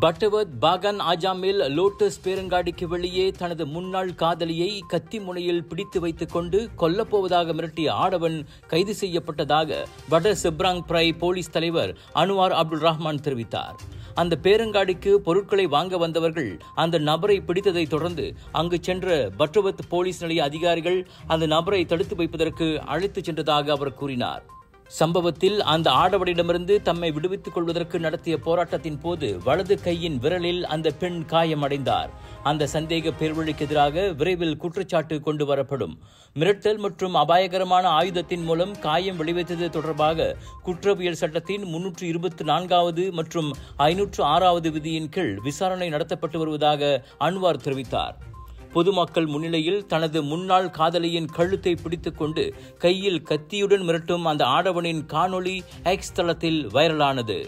பட்டவர்த் பாகன் ஆஜாமில் lotus பேரங்காடிக்கு வெளியே தனது முன்னாள் காதலியை கத்தி முனையில் பிடித்து வைத்துக் கொண்டு கொல்லப்போவதாக மிரட்டிய ஆடவன் கைது செய்யப்பட்டதாக வட செப்ராங் பிரை போலீஸ் தலைவர் அன்வார் அப்துல் ரஹ்மான் தெரிவித்தார். அந்த பேரங்காடிக்கு பொருட்களை வாங்க வந்தவர்கள் அந்த நபரை பிடித்ததை தொடர்ந்து அங்கு சென்ற பட்டவர்த் போலீஸ் நிலைய அதிகாரிகள் அந்த நபரை தடுத்து வைப்பதற்கு அழைத்துச் சென்றதாக அவர் கூறினார். சம்பவத்தில் அந்த ஆடவனிடமிருந்து தம்மை விடுவித்துக் கொள்வதற்கு நடத்திய போராட்டத்தின் போது வலது கையின் விரலில் அந்த பெண் காயமடைந்தார். அந்த சந்தேக பேர்வழிக்கு எதிராக விரைவில் குற்றச்சாட்டு கொண்டு வரப்படும். மிரட்டல் மற்றும் அபாயகரமான ஆயுதத்தின் மூலம் காயம் விளைவித்தது தொடர்பாக குற்றவியல் சட்டத்தின் 324வது மற்றும் 506வது விதியின் கீழ் விசாரணை நடத்தப்பட்டு வருவதாக அன்வார் தெரிவித்தார். பொதுமக்கள் முன்னிலையில் தனது முன்னாள் காதலியின் கழுத்தை பிடித்துக் கொண்டு கையில் கத்தியுடன் மிரட்டும் அந்த ஆடவனின் காணொளி எக்ஸ் தளத்தில் வைரலானது.